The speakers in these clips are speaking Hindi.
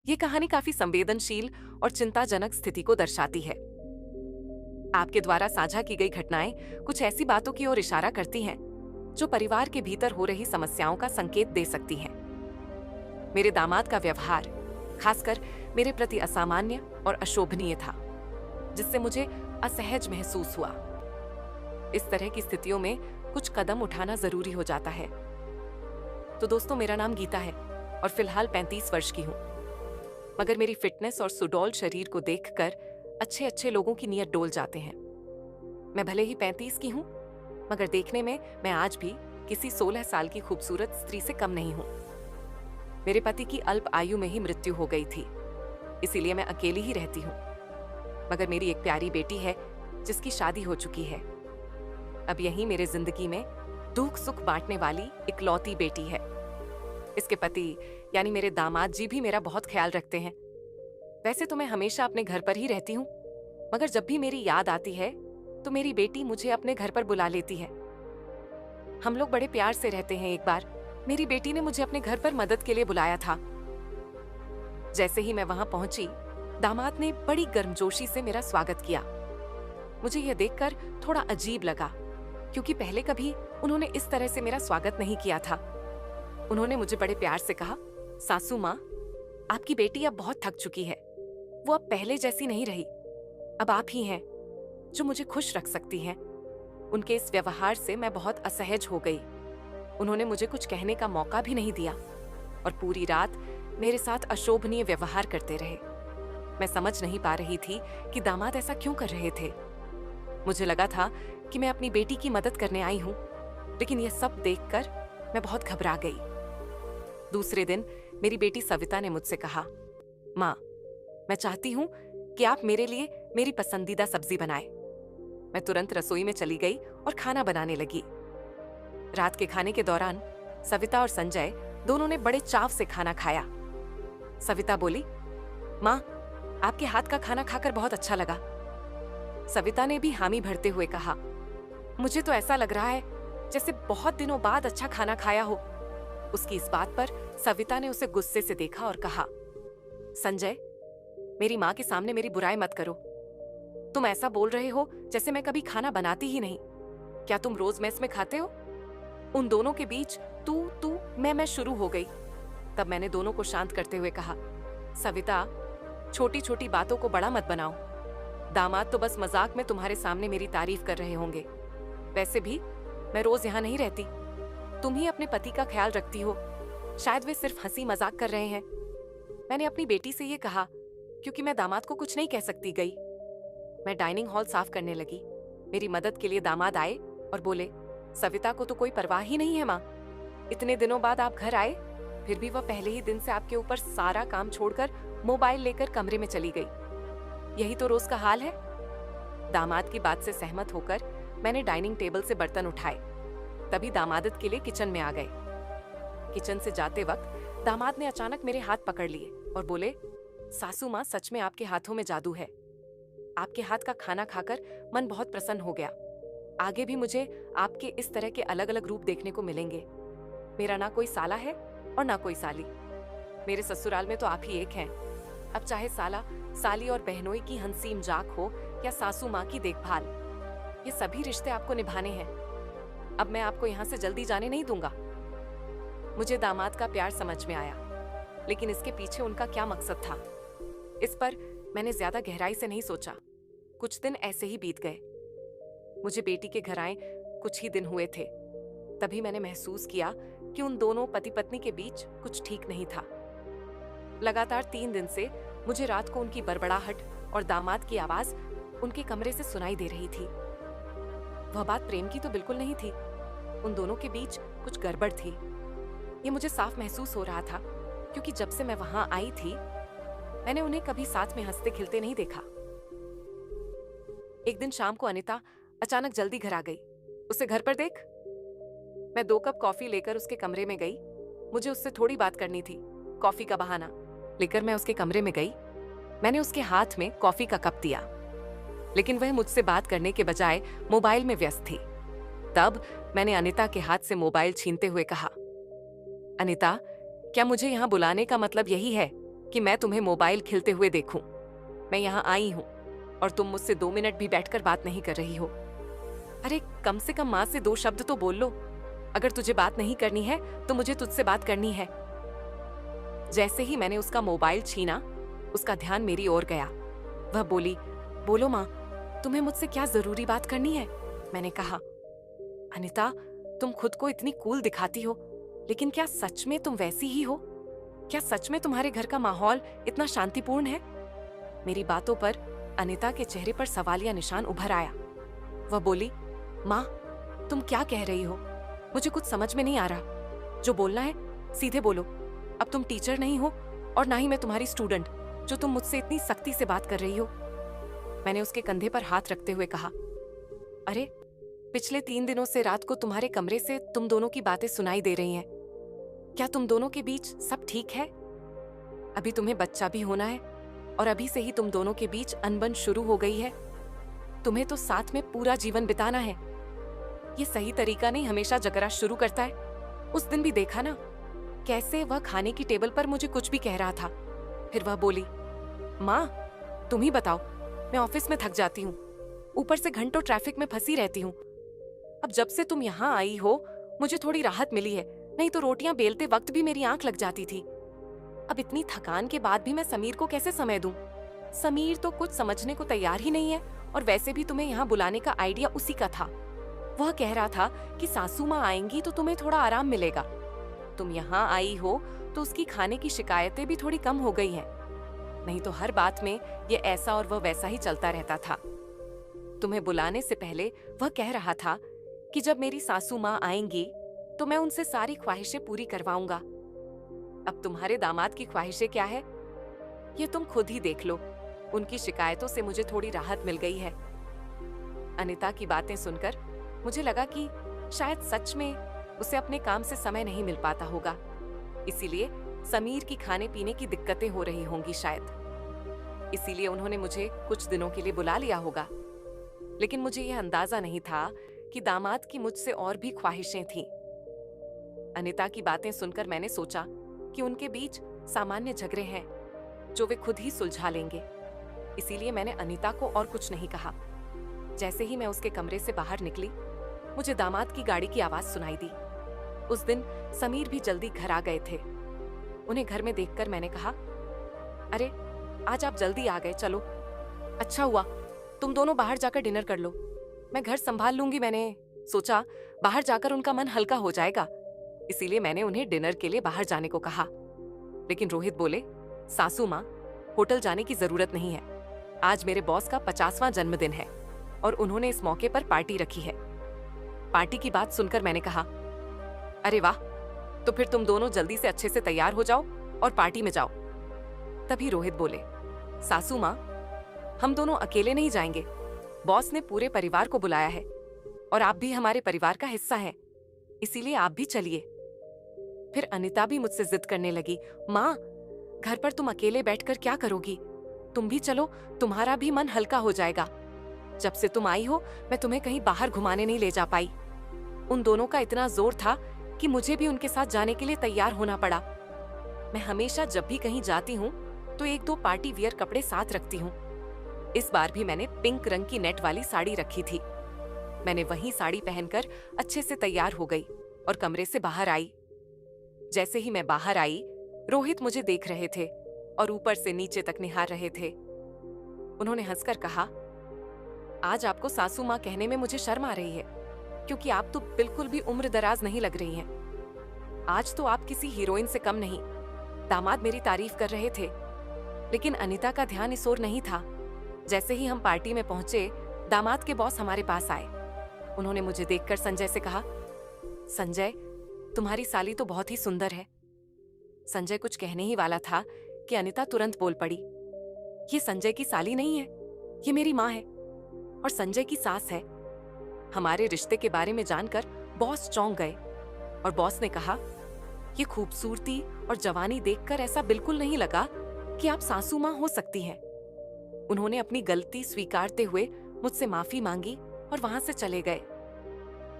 ये कहानी काफी संवेदनशील और चिंताजनक स्थिति को दर्शाती है। आपके द्वारा साझा की गई घटनाएं कुछ ऐसी बातों की ओर इशारा करती हैं जो परिवार के भीतर हो रही समस्याओं का संकेत दे सकती हैं। मेरे दामाद का व्यवहार खासकर मेरे प्रति असामान्य और अशोभनीय था, जिससे मुझे असहज महसूस हुआ। इस तरह की स्थितियों में कुछ कदम उठाना जरूरी हो जाता है। तो दोस्तों, मेरा नाम गीता है और फिलहाल 35 वर्ष की हूँ। मगर मेरी फिटनेस और सुडौल शरीर को देखकर अच्छे अच्छे लोगों की नीयत डोल जाते हैं। मैं भले ही 35 की हूँ, मगर देखने में मैं आज भी किसी 16 साल की खूबसूरत स्त्री से कम नहीं हूँ। मेरे पति की अल्प आयु में ही मृत्यु हो गई थी, इसीलिए मैं अकेली ही रहती हूँ। मगर मेरी एक प्यारी बेटी है जिसकी शादी हो चुकी है। अब यही मेरे जिंदगी में दुख सुख बांटने वाली इकलौती बेटी है। इसके पति यानी मेरे दामाद जी भी मेरा बहुत ख्याल रखते हैं। वैसे तो मैं हमेशा अपने घर पर ही रहती हूँ, मगर जब भी मेरी याद आती है तो मेरी बेटी मुझे अपने घर पर बुला लेती है। हम लोग बड़े प्यार से रहते हैं। एक बार मेरी बेटी ने मुझे अपने घर पर मदद के लिए बुलाया था। जैसे ही मैं वहां पहुंची, दामाद ने बड़ी गर्मजोशी से मेरा स्वागत किया। मुझे यह देखकर थोड़ा अजीब लगा, क्योंकि पहले कभी उन्होंने इस तरह से मेरा स्वागत नहीं किया था। उन्होंने मुझे बड़े प्यार से कहा, सासू माँ, आपकी बेटी अब बहुत थक चुकी है। वो अब पहले जैसी नहीं रही। अब आप ही हैं जो मुझे खुश रख सकती हैं। उनके इस व्यवहार से मैं बहुत असहज हो गई। उन्होंने मुझे कुछ कहने का मौका भी नहीं दिया और पूरी रात मेरे साथ अशोभनीय व्यवहार करते रहे। मैं समझ नहीं पा रही थी कि दामाद ऐसा क्यों कर रहे थे। मुझे लगा था कि मैं अपनी बेटी की मदद करने आई हूं, लेकिन यह सब देखकर मैं बहुत घबरा गई। दूसरे दिन मेरी बेटी सविता ने मुझसे कहा, माँ, मैं चाहती हूं कि आप मेरे लिए मेरी पसंदीदा सब्जी बनाएं। मैं तुरंत रसोई में चली गई और खाना बनाने लगी। रात के खाने के दौरान सविता और संजय दोनों ने बड़े चाव से खाना खाया। सविता बोली, माँ, आपके हाथ का खाना खाकर बहुत अच्छा लगा। सविता ने भी हामी भरते हुए कहा, मुझे तो ऐसा लग रहा है जैसे बहुत दिनों बाद अच्छा खाना खाया हो। उसकी इस बात पर सविता ने उसे गुस्से से देखा और कहा, संजय, मेरी माँ के सामने मेरी बुराई मत करो। तुम ऐसा बोल रहे हो जैसे मैं कभी खाना बनाती ही नहीं। क्या तुम रोज मेस में खाते हो? उन दोनों के बीच तू मैं शुरू हो गई। तब मैंने दोनों को शांत करते हुए कहा, सविता, छोटी छोटी बातों को बड़ा मत बनाओ। दामाद तो बस मजाक में तुम्हारे सामने मेरी तारीफ कर रहे होंगे। वैसे भी मैं रोज यहाँ नहीं रहती। तुम ही अपने पति का ख्याल रखती हो। शायद वे सिर्फ हंसी मजाक कर रहे हैं। मैंने अपनी बेटी से ये कहा क्योंकि मैं दामाद को कुछ नहीं कह सकती गई। मैं डाइनिंग हॉल साफ करने लगी। मेरी मदद के लिए दामाद आए और बोले, सविता को तो कोई परवाह ही नहीं है माँ। इतने दिनों बाद आप घर आए, फिर भी वह पहले ही दिन से आपके ऊपर सारा काम छोड़कर मोबाइल लेकर कमरे में चली गई। यही तो रोज का हाल है। दामाद की बात से सहमत होकर मैंने डाइनिंग टेबल से बर्तन उठाए। तभी दामादत के लिए किचन में आ गए। किचन से जाते वक्त दामाद ने अचानक मेरे हाथ पकड़ लिए और बोले, सासू माँ, सच में आपके हाथों में जादू है। आपके हाथ का खाना खाकर मन बहुत प्रसन्न हो गया। आगे भी मुझे आपके इस तरह के अलग अलग रूप देखने को मिलेंगे। मेरा ना कोई साला है और ना कोई साली। मेरे ससुराल में तो आप ही एक हैं। अब चाहे साला साली और बहनोई की हंसी मजाक हो या सासू माँ की देखभाल, ये सभी रिश्ते आपको निभाने हैं। अब मैं आपको यहाँ से जल्दी जाने नहीं दूंगा। मुझे दामाद का प्यार समझ में आया, लेकिन इसके पीछे उनका क्या मकसद था, इस पर मैंने ज्यादा गहराई से नहीं सोचा। कुछ दिन ऐसे ही बीत गए। मुझे बेटी के घर आए कुछ ही दिन हुए थे, तभी मैंने महसूस किया कि उन दोनों पति पत्नी के बीच कुछ ठीक नहीं था। लगातार 3 दिन से मुझे रात को उनकी बड़बड़ाहट और दामाद की आवाज उनके कमरे से सुनाई दे रही थी। वह बात प्रेम की तो बिल्कुल नहीं थी। उन दोनों के बीच कुछ गड़बड़ थी। ये मुझे साफ महसूस हो रहा था, क्योंकि जब से मैं वहां आई थी मैंने उन्हें कभी साथ में हंसते खिलते नहीं देखा। एक दिन शाम को अनिता अचानक जल्दी घर आ गई। उसे घर पर देख। मैं 2 कप कॉफी लेकर उसके कमरे में गई। मुझे उससे थोड़ी बात करनी थी। कॉफी का बहाना लेकर मैं उसके कमरे में गई। मैंने उसके हाथ में कॉफी का कप दिया, लेकिन वह मुझसे बात करने के बजाय मोबाइल में व्यस्त थी। तब मैंने अनिता के हाथ से मोबाइल छीनते हुए कहा, अनिता, क्या मुझे यहाँ बुलाने का मतलब यही है कि मैं तुम्हें मोबाइल खेलते हुए देखूं। मैं यहाँ आई हूँ और तुम मुझसे 2 मिनट भी बैठकर बात नहीं कर रही हो। अरे कम से कम माँ से 2 शब्द तो बोल लो। अगर तुझे बात नहीं करनी है तो मुझे तुझसे बात करनी है। जैसे ही मैंने उसका मोबाइल छीना, उसका ध्यान मेरी ओर गया। वह बोली, बोलो माँ, तुम्हें मुझसे क्या जरूरी बात करनी है? मैंने कहा, अनिता, तुम खुद को इतनी कूल दिखाती हो, लेकिन क्या सच में तुम वैसी ही हो? क्या सच में तुम्हारे घर का माहौल इतना शांतिपूर्ण है? मेरी बातों पर अनिता के चेहरे पर सवालिया निशान उभर आया। वह बोली, माँ, तुम क्या कह रही हो? मुझे कुछ समझ में नहीं आ रहा। जो बोलना है सीधे बोलो। अब तुम टीचर नहीं हो और ना ही मैं तुम्हारी स्टूडेंट, जो तुम मुझसे इतनी सख्ती से बात कर रही हो। मैंने उसके कंधे पर हाथ रखते हुए कहा, अरे पिछले 3 दिनों से रात को तुम्हारे कमरे से तुम दोनों की बातें सुनाई दे रही हैं। क्या तुम दोनों के बीच सब ठीक है? अभी तुम्हें बच्चा भी होना है और अभी से ही तुम दोनों के बीच अनबन शुरू हो गई है। तुम्हें तो साथ में पूरा जीवन बिताना है। ये सही तरीका नहीं हमेशा झगड़ा शुरू करता है। उस दिन भी देखा ना, कैसे वह खाने की टेबल पर मुझे कुछ भी कह रहा था। फिर वह बोली, माँ तुम ही बताओ, मैं ऑफिस में थक जाती हूँ, ऊपर से घंटों ट्रैफिक में फंसी रहती हूँ। अब जब से तुम यहाँ आई हो मुझे थोड़ी राहत मिली है, नहीं तो रोटियां बेलते वक्त भी मेरी आंख लग जाती थी। अब इतनी थकान के बाद भी मैं समीर को कैसे समय दूं? समीर तो कुछ समझने को तैयार ही नहीं है, और वैसे भी तुम्हें यहाँ बुलाने का आइडिया उसी का था। वह कह रहा था कि सासू माँ आएंगी तो तुम्हें थोड़ा आराम मिलेगा। तुम यहाँ आई हो तो उसकी खाने की शिकायतें भी थोड़ी कम हो गई हैं। नहीं तो हर बात में ये ऐसा और वह वैसा ही चलता रहता था। तुम्हें बुलाने से पहले वह कह रहा था कि जब मेरी सासू माँ आएंगी तो मैं उनसे सारी ख्वाहिशें पूरी करवाऊंगा। अब तुम्हारे दामाद की ख्वाहिशें क्या है, ये तुम खुद ही देख लो। उनकी शिकायतों से मुझे थोड़ी राहत मिल गई है। अनिता की बातें सुनकर मुझे लगा कि शायद सच में उसे अपने काम से समय नहीं मिल पाता होगा, इसीलिए समीर की खाने पीने की दिक्कतें हो रही होंगी शायद। इसीलिए उन्होंने मुझे कुछ दिनों के लिए बुला लिया होगा। लेकिन मुझे यह अंदाजा नहीं था कि दामाद की मुझसे और भी ख्वाहिशें थीं। अनिता की बातें सुनकर मैंने सोचा कि उनके बीच सामान्य झगड़े हैं जो वे खुद ही सुलझा लेंगे। इसीलिए मैंने अनिता को और कुछ नहीं कहा। जैसे ही मैं उसके कमरे से बाहर निकली, मुझे दामाद की गाड़ी की आवाज सुनाई दी। उस दिन समीर भी जल्दी घर आ गए थे। उन्हें घर में देखकर मैंने कहा, अरे आज आप जल्दी आ गए, चलो। अच्छा हुआ, तुम दोनों बाहर जाकर डिनर कर लो, मैं घर संभाल लूंगी। मैंने सोचा बाहर जाकर उनका मन हल्का हो जाएगा, इसीलिए मैंने उन्हें डिनर के लिए बाहर जाने को कहा। लेकिन रोहित बोले, सासू माँ, होटल जाने की जरूरत नहीं है। आज मेरे बॉस का 50वां जन्मदिन है और उन्होंने इस मौके पर पार्टी रखी है। पार्टी की बात सुनकर मैंने कहा, अरे वाह, तो फिर तुम दोनों जल्दी से अच्छे से तैयार हो जाओ और पार्टी में जाओ। तभी रोहित बोले, सासू माँ, हम दोनों अकेले नहीं जाएंगे। बॉस ने पूरे परिवार को बुलाया है और आप भी हमारे परिवार का हिस्सा हैं, इसीलिए आप भी चलिए। फिर अनिता भी मुझसे जिद करने लगी, माँ, घर पर तुम अकेले बैठकर क्या करोगी? तुम भी चलो, तुम्हारा भी मन हल्का हो जाएगा। जब से तुम आई हो मैं तुम्हें कहीं बाहर घुमाने नहीं ले जा पाई। उन दोनों का इतना जोर था कि मुझे भी उनके साथ जाने के लिए तैयार होना पड़ा। मैं हमेशा जब भी कहीं जाती हूँ तो 1-2 पार्टी वियर कपड़े साथ रखती हूँ। इस बार भी मैंने पिंक रंग की नेट वाली साड़ी रखी थी। मैंने वही साड़ी पहनकर अच्छे से तैयार हो गई और कमरे से बाहर आई। जैसे ही मैं बाहर आई, रोहित मुझे देख रहे थे और ऊपर से नीचे तक निहार रहे थे। उन्होंने हंसकर कहा, आज आपको सासू माँ कहने में मुझे शर्म आ रही है, क्योंकि आप तो बिल्कुल भी उम्र दराज नहीं लग रही हैं। आज तो आप किसी हीरोइन से कम नहीं। दामाद मेरी तारीफ कर रहे थे, लेकिन अनिता का ध्यान इस ओर नहीं था। जैसे ही हम पार्टी में पहुंचे, दामाद के बॉस हमारे पास आए। उन्होंने मुझे देखकर संजय से कहा, संजय, तुम्हारी साली तो बहुत ही सुंदर है। संजय कुछ कहने ही वाला था कि अनिता तुरंत बोल पड़ी, ये संजय की साली नहीं है, ये मेरी माँ है और संजय की सास है। हमारे रिश्ते के बारे में जानकर बॉस चौंक गए और बॉस ने कहा, ये खूबसूरती और जवानी देखकर ऐसा बिल्कुल नहीं लगा कि आप सासू माँ हो सकती हैं। उन्होंने अपनी गलती स्वीकारते हुए मुझसे माफी मांगी और वहां से चले गए।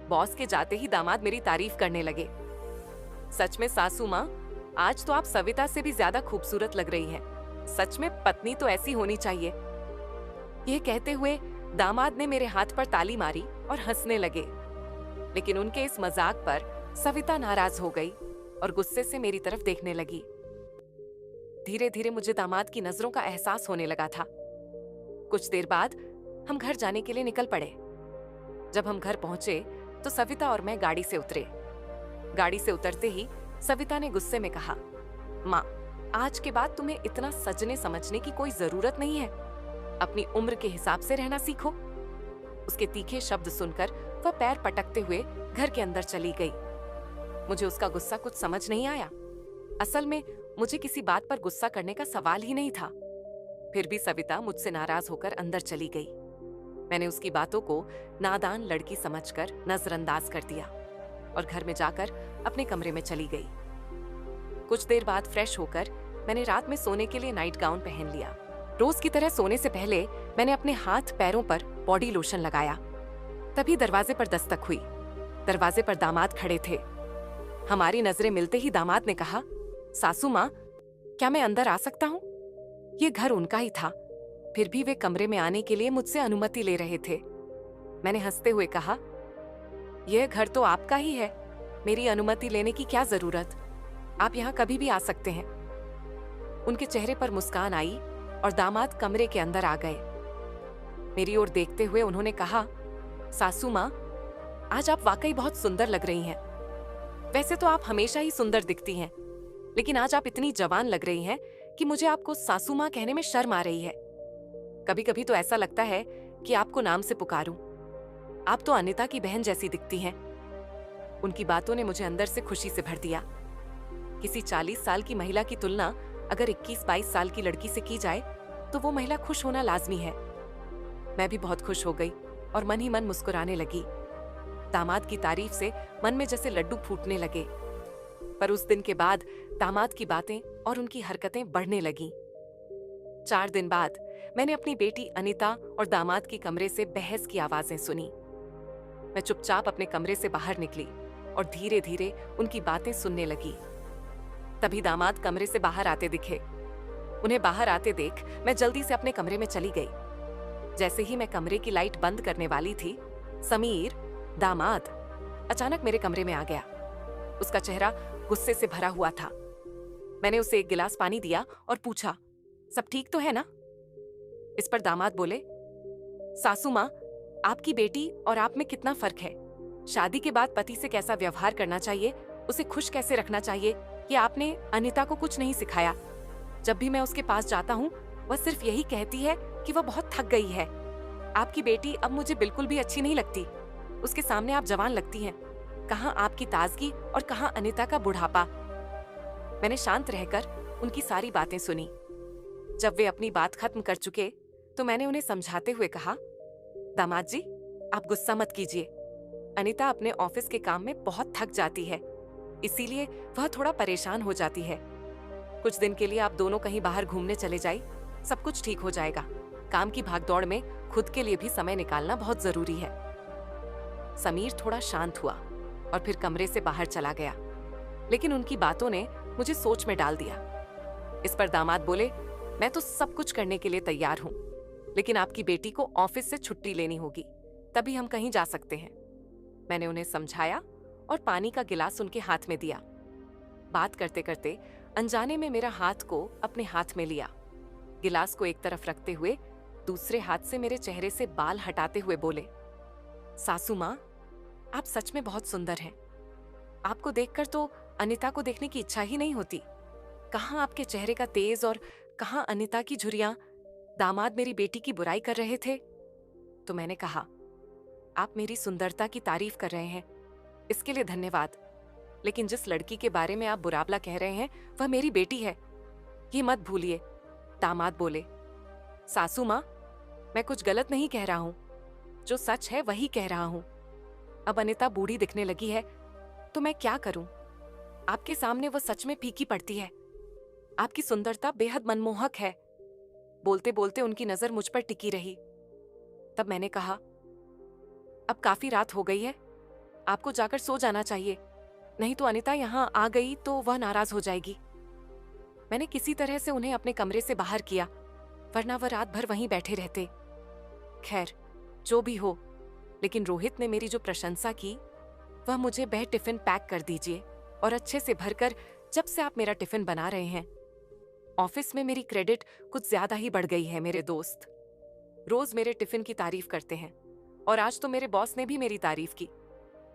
बॉस के जाते ही दामाद मेरी तारीफ करने लगे। सच में सासू माँ, आज तो आप सविता से भी ज्यादा खूबसूरत लग रही हैं। सच में पत्नी तो ऐसी होनी चाहिए। ये कहते हुए दामाद ने मेरे हाथ पर ताली मारी और हंसने लगे, लेकिन उनके इस मजाक पर सविता नाराज हो गई और गुस्से से मेरी तरफ देखने लगी। धीरे धीरे मुझे दामाद की नजरों का एहसास होने लगा था। कुछ देर बाद हम घर जाने के लिए निकल पड़े। जब हम घर पहुंचे तो सविता और मैं गाड़ी से उतरे। गाड़ी से उतरते ही सविता ने गुस्से में कहा, माँ, आज के बाद तुम्हें इतना सजने समझने की कोई जरूरत नहीं है। अपनी उम्र के हिसाब से रहना सीखो। उसके तीखे शब्द सुनकर वह पैर पटकते हुए घर के अंदर चली गई। मुझे उसका गुस्सा कुछ समझ नहीं आया। असल में मुझे किसी बात पर गुस्सा करने का सवाल ही नहीं था। फिर भी सविता मुझसे नाराज होकर अंदर चली गई। मैंने उसकी बातों को नादान लड़की समझकर नजरअंदाज कर दिया और घर में जाकर अपने कमरे में चली गई। कुछ देर बाद फ्रेश होकर मैंने रात में सोने के लिए नाइट गाउन पहन लिया। रोज की तरह सोने से पहले मैंने अपने हाथ पैरों पर बॉडी लोशन लगाया। तभी दरवाजे पर दस्तक हुई। दरवाजे पर दामाद खड़े थे। हमारी नजरें मिलते ही दामाद ने कहा, सासू माँ, क्या मैं अंदर आ सकता हूँ? ये घर उनका ही था, फिर भी वे कमरे में आने के लिए मुझसे अनुमति ले रहे थे। मैंने हंसते हुए कहा, यह घर तो आपका ही है, मेरी अनुमति लेने की क्या जरूरत? आप यहाँ कभी भी आ सकते हैं। उनके चेहरे पर मुस्कान आई और दामाद कमरे के अंदर आ गए। मेरी ओर देखते हुए उन्होंने कहा, सासू माँ, आज आप वाकई बहुत सुंदर लग रही हैं। वैसे तो आप हमेशा ही सुंदर दिखती हैं, लेकिन आज आप इतनी जवान लग रही हैं कि मुझे आपको सासू माँ कहने में शर्म आ रही है। कभी कभी तो ऐसा लगता है कि आपको नाम से पुकारूं। आप तो अनिता की बहन जैसी दिखती हैं। उनकी बातों ने मुझे अंदर से खुशी से भर दिया। किसी 40 साल की महिला की तुलना अगर 21-22 साल की लड़की से की जाए तो वो महिला खुश होना लाजमी है। मैं भी बहुत खुश हो गई और मन ही मन मुस्कुराने लगी। दामाद की तारीफ से मन में जैसे लड्डू फूटने लगे। पर उस दिन के बाद दामाद की बातें और उनकी हरकतें बढ़ने लगीं। 4 दिन बाद मैंने अपनी बेटी अनिता और दामाद की कमरे से बहस की आवाजें सुनी। मैं चुपचाप अपने कमरे से बाहर निकली और धीरे धीरे उनकी बातें सुनने लगी। तभी दामाद कमरे से बाहर आते दिखे। उन्हें बाहर आते देख मैं जल्दी से अपने कमरे में चली गई। जैसे ही मैं कमरे की लाइट बंद करने वाली थी, समीर, दामाद, अचानक मेरे कमरे में आ गया। उसका चेहरा गुस्से से भरा हुआ था। मैंने उसे एक गिलास पानी दिया और पूछा, सब ठीक तो है ना? इस पर दामाद बोले, सासू माँ, आपकी बेटी और आप में कितना फर्क है। शादी के बाद पति से कैसा व्यवहार करना चाहिए, उसे खुश कैसे रखना चाहिए, ये आपने अनिता को कुछ नहीं सिखाया। जब भी मैं उसके पास जाता हूँ वह सिर्फ यही कहती है कि वह बहुत थक गई है। आपकी बेटी अब मुझे बिल्कुल भी अच्छी नहीं लगती। उसके सामने आप जवान लगती हैं। कहाँ आपकी ताजगी और कहाँ अनिता का बुढ़ापा। मैंने शांत रहकर उनकी सारी बातें सुनी। जब वे अपनी बात खत्म कर चुके तो मैंने उन्हें समझाते हुए कहा, दामाद जी, आप गुस्सा मत कीजिए। अनिता अपने ऑफिस के काम में बहुत थक जाती है, इसीलिए वह थोड़ा परेशान हो जाती है। कुछ दिन के लिए आप दोनों कहीं बाहर घूमने चले जाइए, सब कुछ ठीक हो जाएगा। काम की भागदौड़ में खुद के लिए भी समय निकालना बहुत जरूरी है। समीर थोड़ा शांत हुआ और फिर कमरे से बाहर चला गया, लेकिन उनकी बातों ने मुझे सोच में डाल दिया। इस पर दामाद बोले, मैं तो सब कुछ करने के लिए तैयार हूँ, लेकिन आपकी बेटी को ऑफिस से छुट्टी लेनी होगी, तभी हम कहीं जा सकते हैं। मैंने उन्हें समझाया और पानी का गिलास उनके हाथ में दिया। बात करते करते अनजाने में मेरा हाथ को अपने हाथ में लिया। गिलास को एक तरफ रखते हुए दूसरे हाथ से मेरे चेहरे से बाल हटाते हुए बोले, सासू माँ, आप सच में बहुत सुंदर हैं। आपको देखकर तो अनिता को देखने की इच्छा ही नहीं होती। कहाँ आपके चेहरे का तेज और कहाँ अनिता की झुर्रियां। दामाद मेरी बेटी की बुराई कर रहे थे तो मैंने कहा, आप मेरी सुंदरता की तारीफ कर रहे हैं, इसके लिए धन्यवाद, लेकिन जिस लड़की के बारे में आप बुराबला कह रहे हैं वह मेरी बेटी है, ये मत भूलिए। दामाद बोले, सासू माँ, मैं कुछ गलत नहीं कह रहा हूं, जो सच है वही कह रहा हूं। अब अनिता बूढ़ी दिखने लगी है तो मैं क्या करूं? आपके सामने वो सच में फीकी पड़ती है। आपकी सुंदरता बेहद मनमोहक है। बोलते बोलते उनकी नजर मुझ पर टिकी रही। तब मैंने कहा, अब काफी रात हो गई है, आपको जाकर सो जाना चाहिए, नहीं तो अनिता यहाँ आ गई तो वह नाराज हो जाएगी। मैंने किसी तरह से उन्हें अपने कमरे से बाहर किया, वरना वह रात भर वहीं बैठे रहते। खैर, जो भी हो, लेकिन रोहित ने मेरी जो प्रशंसा की, वह मुझे वह टिफिन पैक कर दीजिए और अच्छे से भरकर जब से आप मेरा टिफिन बना रहे हैं। ऑफिस में मेरी क्रेडिट कुछ ज्यादा ही बढ़ गई है। मेरे दोस्त रोज मेरे टिफिन की तारीफ करते हैं और आज तो मेरे बॉस ने भी मेरी तारीफ की।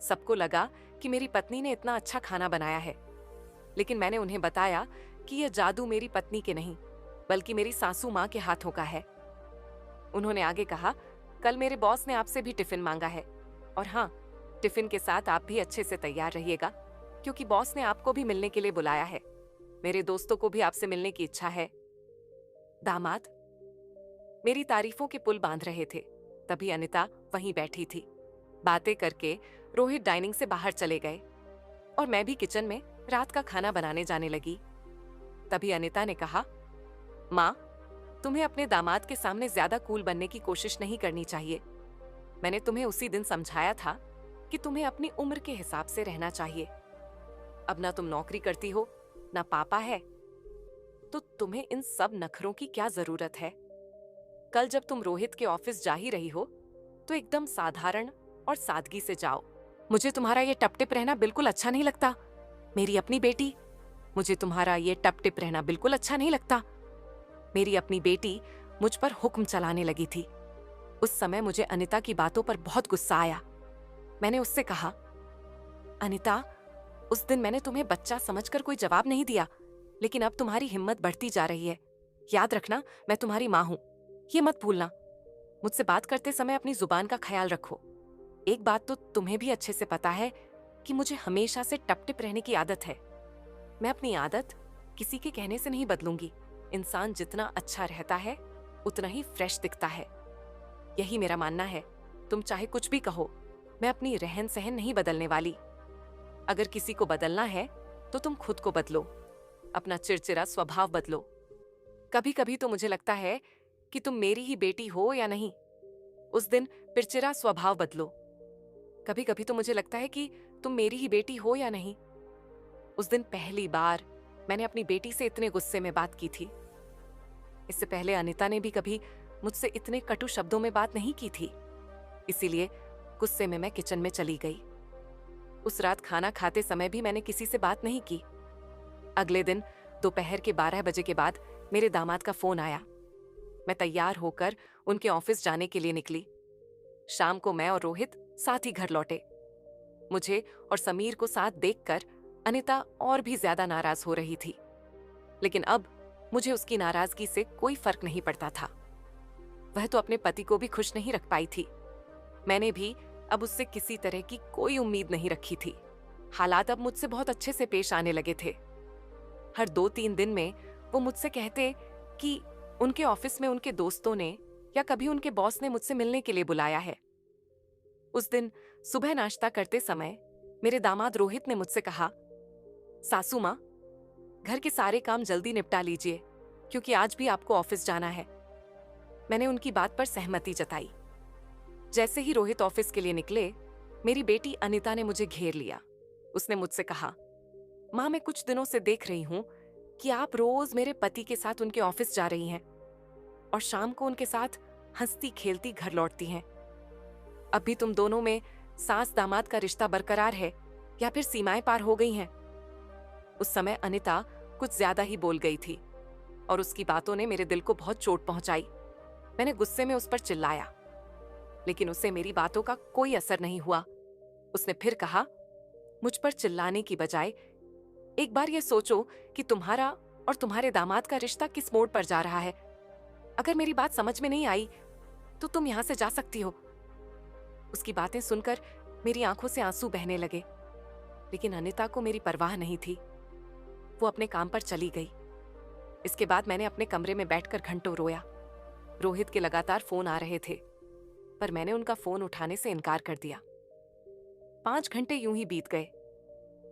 सबको लगा कि मेरी पत्नी ने इतना अच्छा खाना बनाया है, लेकिन मैंने उन्हें बताया कि यह जादू मेरी पत्नी के नहीं, बल्कि मेरी सासू माँ के हाथों का है। उन्होंने आगे कहा, कल मेरे बॉस ने आपसे भी टिफिन मांगा है, और हाँ, टिफिन के साथ आप भी अच्छे से तैयार रहिएगा, क्योंकि बॉस ने आपको भी मिलने के लिए बुलाया है। मेरे दोस्तों को भी आपसे मिलने की इच्छा है। दामाद मेरी तारीफों के पुल बांध रहे थे, तभी अनिता वहीं बैठी थी। बातें करके रोहित डाइनिंग से बाहर चले गए और मैं भी किचन में रात का खाना बनाने जाने लगी। तभी अनिता ने कहा, माँ, तुम्हें अपने दामाद के सामने ज्यादा कूल बनने की कोशिश नहीं करनी चाहिए। मैंने तुम्हें उसी दिन समझाया था कि तुम्हें अपनी उम्र के हिसाब से रहना चाहिए। अब ना तुम नौकरी करती हो, ना पापा है, तो तुम्हें इन सब नखरों की क्या जरूरत है। कल जब तुम रोहित के ऑफिस जा ही रही हो, तो एकदम साधारण और सादगी से जाओ। मुझे तुम्हारा ये टप टिप रहना बिल्कुल अच्छा नहीं लगता। मेरी अपनी बेटी, मुझे तुम्हारा ये टप टिप रहना बिल्कुल अच्छा नहीं लगता। मेरी अपनी बेटी मुझ पर हुक्म चलाने लगी थी। उस समय मुझे अनिता की बातों पर बहुत गुस्सा आया। मैंने उससे कहा, अनिता, उस दिन मैंने तुम्हें बच्चा समझकर कोई जवाब नहीं दिया, लेकिन अब तुम्हारी हिम्मत बढ़ती जा रही है। याद रखना, मैं तुम्हारी माँ हूं, ये मत भूलना। मुझसे बात करते समय अपनी जुबान का ख्याल रखो। एक बात तो तुम्हें भी अच्छे से पता है कि मुझे हमेशा से टप टिप रहने की आदत है। मैं अपनी आदत किसी के कहने से नहीं बदलूंगी। इंसान जितना अच्छा रहता है, उतना ही फ्रेश दिखता है। यही मेरा मानना है। तुम चाहे कुछ भी कहो, मैं अपनी रहन सहन नहीं बदलने वाली। अगर किसी को बदलना है तो तुम खुद को बदलो, अपना चिड़चिड़ा स्वभाव बदलो। कभी कभी तो मुझे लगता है कि तुम मेरी ही बेटी हो या नहीं। उस दिन चिड़चिड़ा स्वभाव बदलो। कभी कभी तो मुझे लगता है कि तुम मेरी ही बेटी हो या नहीं। उस दिन पहली बार मैंने अपनी बेटी से इतने गुस्से में बात की थी। इससे पहले अनिता ने भी कभी मुझसे इतने कटु शब्दों में बात नहीं की थी। इसीलिए गुस्से में मैं किचन में चली गई। उस रात खाना खाते समय भी मैंने किसी से बात नहीं की। अगले दिन दोपहर के 12 बजे के बाद मेरे दामाद का फोन आया। मैं तैयार होकर उनके ऑफिस जाने के लिए निकली। शाम को मैं और रोहित साथ ही घर लौटे। मुझे और समीर को साथ देखकर अनिता और भी ज्यादा नाराज हो रही थी, लेकिन अब मुझे उसकी नाराजगी से कोई फर्क नहीं पड़ता था। वह तो अपने पति को भी खुश नहीं रख पाई थी। मैंने भी अब उससे किसी तरह की कोई उम्मीद नहीं रखी थी। हालात अब मुझसे बहुत अच्छे से पेश आने लगे थे। हर 2-3 दिन में वो मुझसे कहते कि उनके ऑफिस में उनके दोस्तों ने या कभी उनके बॉस ने मुझसे मिलने के लिए बुलाया है। उस दिन सुबह नाश्ता करते समय मेरे दामाद रोहित ने मुझसे कहा, सासू माँ, घर के सारे काम जल्दी निपटा लीजिए, क्योंकि आज भी आपको ऑफिस जाना है। मैंने उनकी बात पर सहमति जताई। जैसे ही रोहित ऑफिस के लिए निकले, मेरी बेटी अनिता ने मुझे घेर लिया। उसने मुझसे कहा, माँ, मैं कुछ दिनों से देख रही हूं कि आप रोज मेरे पति के साथ उनके ऑफिस जा रही हैं और शाम को उनके साथ हंसती खेलती घर लौटती हैं। अभी तुम दोनों में सास दामाद का रिश्ता बरकरार है या फिर सीमाएं पार हो गई हैं? उस समय अनिता कुछ ज्यादा ही बोल गई थी और उसकी बातों ने मेरे दिल को बहुत चोट पहुंचाई। मैंने गुस्से में उस पर चिल्लाया, लेकिन उसे मेरी बातों का कोई असर नहीं हुआ। उसने फिर कहा, मुझ पर चिल्लाने की बजाय एक बार यह सोचो कि तुम्हारा और तुम्हारे दामाद का रिश्ता किस मोड़ पर जा रहा है। अगर मेरी बात समझ में नहीं आई तो तुम यहां से जा सकती हो। उसकी बातें सुनकर मेरी आंखों से आंसू बहने लगे, लेकिन अनिता को मेरी परवाह नहीं थी। वो अपने काम पर चली गई। इसके बाद मैंने अपने कमरे में बैठकर घंटों रोया। रोहित के लगातार फोन आ रहे थे, पर मैंने उनका फोन उठाने से इनकार कर दिया। 5 घंटे यूं ही बीत गए।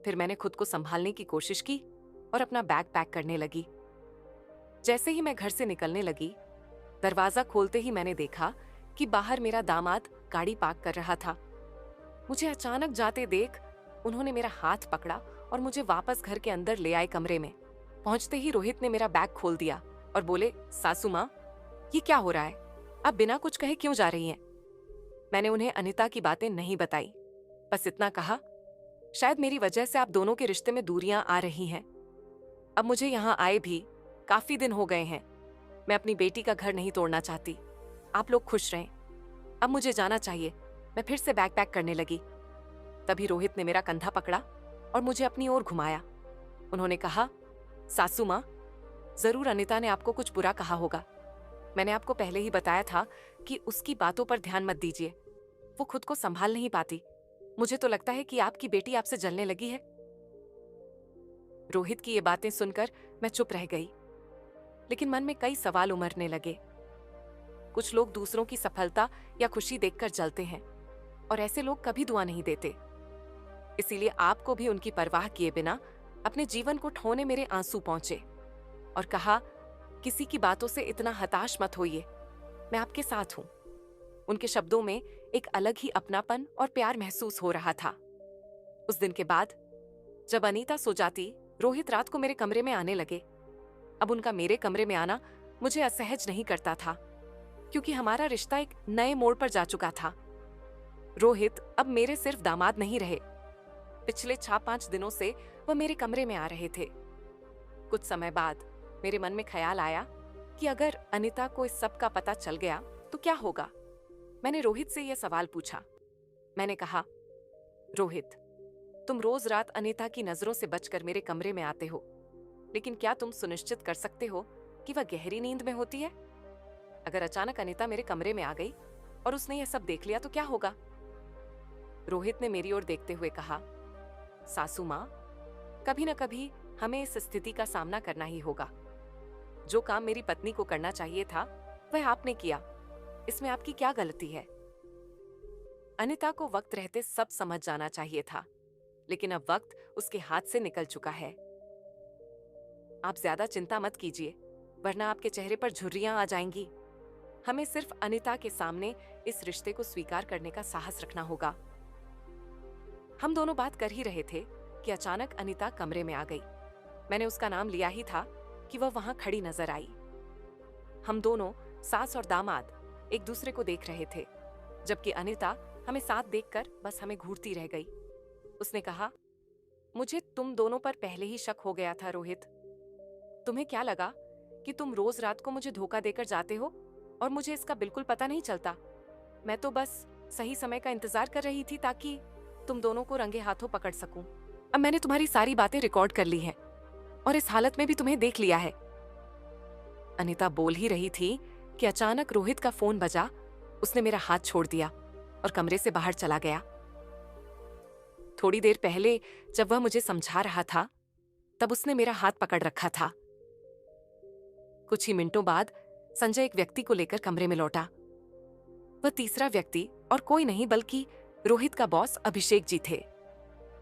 फिर मैंने खुद को संभालने की कोशिश की और अपना बैग पैक करने लगी। जैसे ही मैं घर से निकलने लगी, दरवाजा खोलते ही मैंने देखा कि बाहर मेरा दामाद गाड़ी पार्क कर रहा था। मुझे अचानक जाते देख उन्होंने मेरा हाथ पकड़ा और मुझे वापस घर के अंदर ले आए कमरे में। पहुंचते ही रोहित ने मेरा बैग खोल दिया और बोले, सासू माँ, ये क्या हो रहा है? आप बिना कुछ कहे क्यों जा रही हैं? मैंने उन्हें अनिता की बातें नहीं बताई, बस इतना कहा, शायद मेरी वजह से आप दोनों के रिश्ते में दूरियां आ रही हैं। अब मुझे यहाँ आए भी काफी दिन हो गए हैं। मैं अपनी बेटी का घर नहीं तोड़ना चाहती। आप लोग खुश रहें। अब मुझे जाना चाहिए। मैं फिर से बैग पैक करने लगी। तभी रोहित ने मेरा कंधा पकड़ा और मुझे अपनी ओर घुमाया। उन्होंने कहा, सासू माँ, जरूर अनिता ने आपको कुछ बुरा कहा होगा। मैंने आपको पहले ही बताया था कि उसकी बातों पर ध्यान मत दीजिए। वो खुद को संभाल नहीं पाती। मुझे तो लगता है कि आपकी बेटी आपसे जलने लगी है। रोहित की ये बातें सुनकर मैं चुप रह गई, लेकिन मन में कई सवाल उमड़ने लगे। कुछ लोग दूसरों की सफलता या खुशी देखकर जलते हैं और ऐसे लोग कभी दुआ नहीं देते। इसीलिए आपको भी उनकी परवाह किए बिना अपने जीवन को ठोने मेरे आंसू पहुंचे और कहा, किसी की बातों से इतना हताश मत होइए, मैं आपके साथ हूं। उनके शब्दों में एक अलग ही अपनापन और प्यार महसूस हो रहा था। उस दिन के बाद जब अनीता सो जाती, रोहित रात को मेरे कमरे में आने लगे। अब उनका मेरे कमरे में आना मुझे असहज नहीं करता था, क्योंकि हमारा रिश्ता एक नए मोड़ पर जा चुका था। रोहित अब मेरे सिर्फ दामाद नहीं रहे। पिछले 4-5 दिनों से वह मेरे कमरे में आ रहे थे। कुछ समय बाद मेरे मन में ख्याल आया कि अगर अनीता को इस सब का पता चल गया तो क्या होगा। मैंने रोहित से यह सवाल पूछा। मैंने कहा, रोहित, तुम रोज रात अनीता की नजरों से बचकर मेरे कमरे में आते हो, लेकिन क्या तुम सुनिश्चित कर सकते हो कि वह गहरी नींद में होती है? अगर अचानक अनीता मेरे कमरे में आ गई और उसने यह सब देख लिया तो क्या होगा? रोहित ने मेरी ओर देखते हुए कहा, सासू माँ, कभी न कभी हमें इस स्थिति का सामना करना ही होगा। जो काम मेरी पत्नी को करना चाहिए था वह आपने किया। इसमें आपकी क्या गलती है? अनीता को वक्त रहते सब समझ जाना चाहिए था, लेकिन अब वक्त उसके हाथ से निकल चुका है। आप ज्यादा चिंता मत कीजिए, वरना आपके चेहरे पर झुर्रियां आ जाएंगी। हमें सिर्फ अनीता के सामने इस रिश्ते को स्वीकार करने का साहस रखना होगा। हम दोनों बात कर ही रहे थे कि अचानक अनीता कमरे में आ गई। मैंने उसका नाम लिया ही था कि वह वहां खड़ी नजर आई। हम दोनों, सास और दामाद, एक दूसरे को देख रहे थे, जबकि अनीता हमें साथ देखकर बस हमें घूरती रह गई। उसने कहा, मुझे तुम दोनों पर पहले ही शक हो गया था रोहित। तुम्हें क्या लगा कि तुम रोज रात को मुझे धोखा देकर जाते हो और मुझे इसका बिल्कुल पता नहीं चलता? मैं तो बस सही समय का इंतजार कर रही थी ताकि तुम दोनों को रंगे हाथों पकड़ सकूं। अब मैंने तुम्हारी सारी बातें रिकॉर्ड कर ली हैं और इस हालत में भी तुम्हें देख लिया है। अनीता बोल ही रही थी कि अचानक रोहित का फोन बजा। उसने मेरा हाथ छोड़ दिया और कमरे से बाहर चला गया। थोड़ी देर पहले जब वह मुझे समझा रहा था, तब उसने मेरा हाथ पकड़ रखा था। कुछ ही मिनटों बाद संजय एक व्यक्ति को लेकर कमरे में लौटा। वह तीसरा व्यक्ति और कोई नहीं बल्कि रोहित का बॉस अभिषेक जी थे।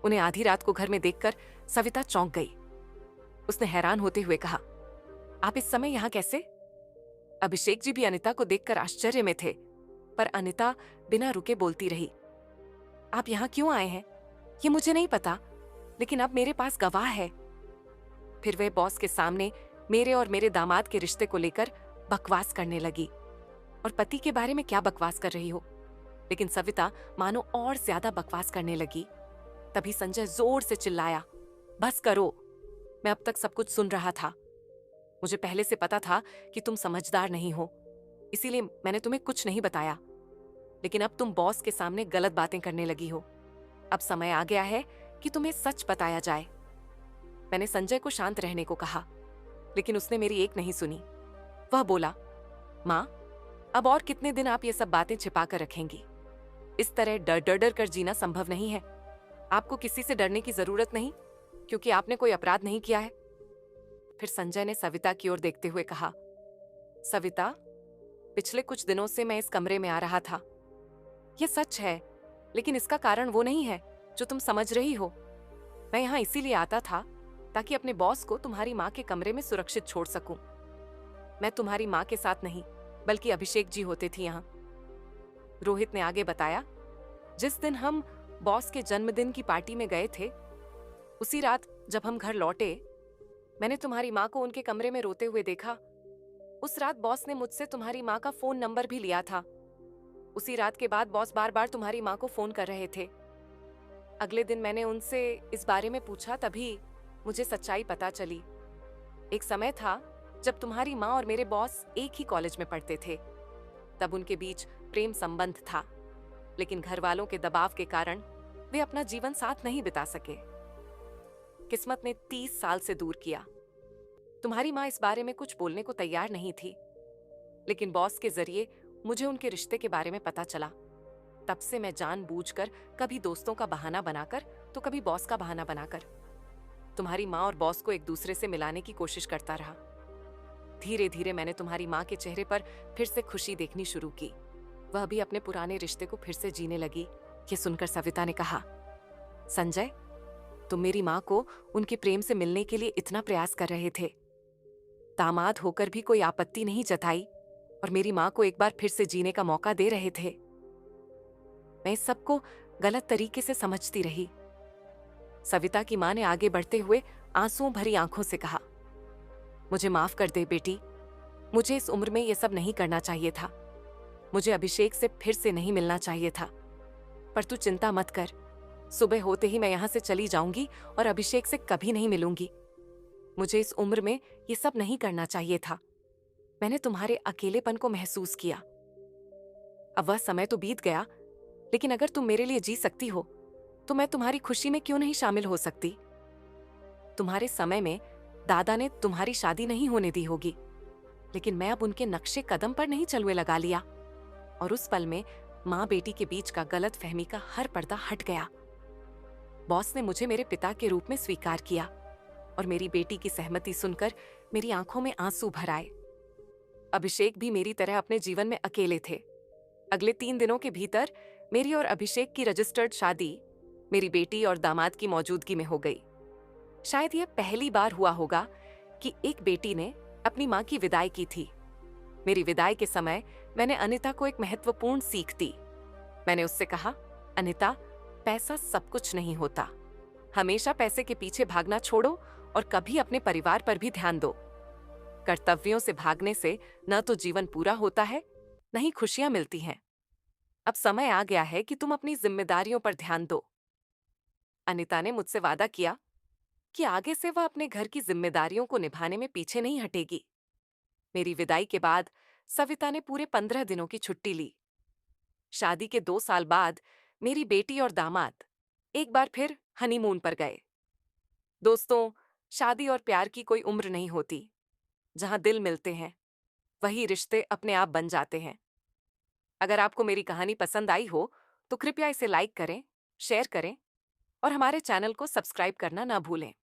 उन्हें आधी रात को घर में देखकर सविता चौंक गई। उसने हैरान होते हुए कहा, आप इस समय यहां कैसे? अभिषेक जी भी अनीता को देखकर आश्चर्य में थे, पर अनीता बिना रुके बोलती रही, आप यहां क्यों आए हैं ये मुझे नहीं पता, लेकिन अब मेरे पास गवाह है। फिर वह बॉस के सामने मेरे और मेरे दामाद के रिश्ते को लेकर बकवास करने लगी। और पति के बारे में क्या बकवास कर रही हो? लेकिन सविता मानो और ज्यादा बकवास करने लगी। तभी संजय जोर से चिल्लाया, बस करो, मैं अब तक सब कुछ सुन रहा था। मुझे पहले से पता था कि तुम समझदार नहीं हो, इसीलिए मैंने तुम्हें कुछ नहीं बताया। लेकिन अब तुम बॉस के सामने गलत बातें करने लगी हो। अब समय आ गया है कि तुम्हें सच बताया जाए। मैंने संजय को शांत रहने को कहा, लेकिन उसने मेरी एक नहीं सुनी। वह बोला, माँ, अब और कितने दिन आप ये सब बातें छिपा कर रखेंगी? इस तरह डर कर जीना संभव नहीं है। आपको किसी से डरने की जरूरत नहीं, क्योंकि आपने कोई अपराध नहीं किया है। फिर संजय ने सविता की ओर देखते हुए कहा, सविता, पिछले कुछ दिनों से मैं इस कमरे में आ रहा था। यह सच है, लेकिन इसका कारण वो नहीं है जो तुम समझ रही हो। मैं यहाँ इसीलिए आता था ताकि अपने बॉस को तुम्हारी माँ के कमरे में सुरक्षित छोड़ सकूं। मैं तुम्हारी माँ के साथ नहीं, बल्कि अभिषेक जी होते थे यहाँ। रोहित ने आगे बताया, जिस दिन हम बॉस के जन्मदिन की पार्टी में गए थे, उसी रात जब हम घर लौटे मैंने तुम्हारी माँ को उनके कमरे में रोते हुए देखा। उस रात बॉस ने मुझसे तुम्हारी माँ का फोन नंबर भी लिया था। उसी रात के बाद बॉस बार बार तुम्हारी माँ को फोन कर रहे थे। अगले दिन मैंने उनसे इस बारे में पूछा, तभी मुझे सच्चाई पता चली। एक समय था जब तुम्हारी माँ और मेरे बॉस एक ही कॉलेज में पढ़ते थे। तब उनके बीच प्रेम संबंध था, लेकिन घर वालों के दबाव के कारण वे अपना जीवन साथ नहीं बिता सके। किस्मत ने 30 साल से दूर किया। तुम्हारी माँ इस बारे में कुछ बोलने को तैयार नहीं थी, लेकिन बॉस के जरिए मुझे उनके रिश्ते के बारे में पता चला। तब से मैं जानबूझकर कभी दोस्तों का बहाना बनाकर तो कभी बॉस का बहाना बनाकर तुम्हारी माँ और बॉस को एक दूसरे से मिलाने की कोशिश करता रहा। धीरे धीरे मैंने तुम्हारी माँ के चेहरे पर फिर से खुशी देखनी शुरू की। वह भी अपने पुराने रिश्ते को फिर से जीने लगी। ये सुनकर सविता ने कहा, संजय, तुम मेरी माँ को उनके प्रेम से मिलने के लिए इतना प्रयास कर रहे थे, दामाद होकर भी कोई आपत्ति नहीं जताई और मेरी माँ को एक बार फिर से जीने का मौका दे रहे थे। मैं इस सबको गलत तरीके से समझती रही। सविता की माँ ने आगे बढ़ते हुए आंसुओं भरी आंखों से कहा, मुझे माफ कर दे बेटी, मुझे इस उम्र में ये सब नहीं करना चाहिए था। मुझे अभिषेक से फिर से नहीं मिलना चाहिए था। पर तू चिंता मत कर, सुबह होते ही मैं यहाँ से चली जाऊंगी और अभिषेक से कभी नहीं मिलूंगी। मुझे इस उम्र में ये सब नहीं करना चाहिए था। मैंने तुम्हारे अकेलेपन को महसूस किया। अब वह समय तो बीत गया, लेकिन अगर तुम मेरे लिए जी सकती हो तो मैं तुम्हारी खुशी में क्यों नहीं शामिल हो सकती। तुम्हारे समय में दादा ने तुम्हारी शादी नहीं होने दी होगी, लेकिन मैं अब उनके नक्शे कदम पर नहीं चलने लगा लिया, और उस पल में माँ बेटी के बीच का गलत फहमी का हर पर्दा हट गया। बॉस ने मुझे मेरे पिता के रूप में स्वीकार किया और मेरी बेटी की सहमति सुनकर मेरी आंखों में आंसू भर आए। अभिषेक भी मेरी तरह अपने जीवन में अकेले थे। अगले 3 दिनों के भीतर मेरी और अभिषेक की रजिस्टर्ड शादी मेरी बेटी और दामाद की मौजूदगी में हो गई। शायद यह पहली बार हुआ होगा कि एक बेटी ने अपनी माँ की विदाई की थी। मेरी विदाई के समय मैंने अनिता को एक महत्वपूर्ण सीख दी। मैंने उससे कहा, अनिता, पैसा सब कुछ नहीं होता। हमेशा पैसे के पीछे भागना छोड़ो और कभी अपने परिवार पर भी ध्यान दो। कर्तव्यों से भागने से न तो जीवन पूरा होता है, न ही खुशियां मिलती हैं। अब समय आ गया है कि तुम अपनी जिम्मेदारियों पर ध्यान दो। अनिता ने मुझसे वादा किया कि आगे से वह अपने घर की जिम्मेदारियों को निभाने में पीछे नहीं हटेगी। मेरी विदाई के बाद सविता ने पूरे 15 दिनों की छुट्टी ली। शादी के 2 साल बाद मेरी बेटी और दामाद एक बार फिर हनीमून पर गए। दोस्तों, शादी और प्यार की कोई उम्र नहीं होती। जहां दिल मिलते हैं, वही रिश्ते अपने आप बन जाते हैं। अगर आपको मेरी कहानी पसंद आई हो तो कृपया इसे लाइक करें, शेयर करें और हमारे चैनल को सब्सक्राइब करना ना भूलें।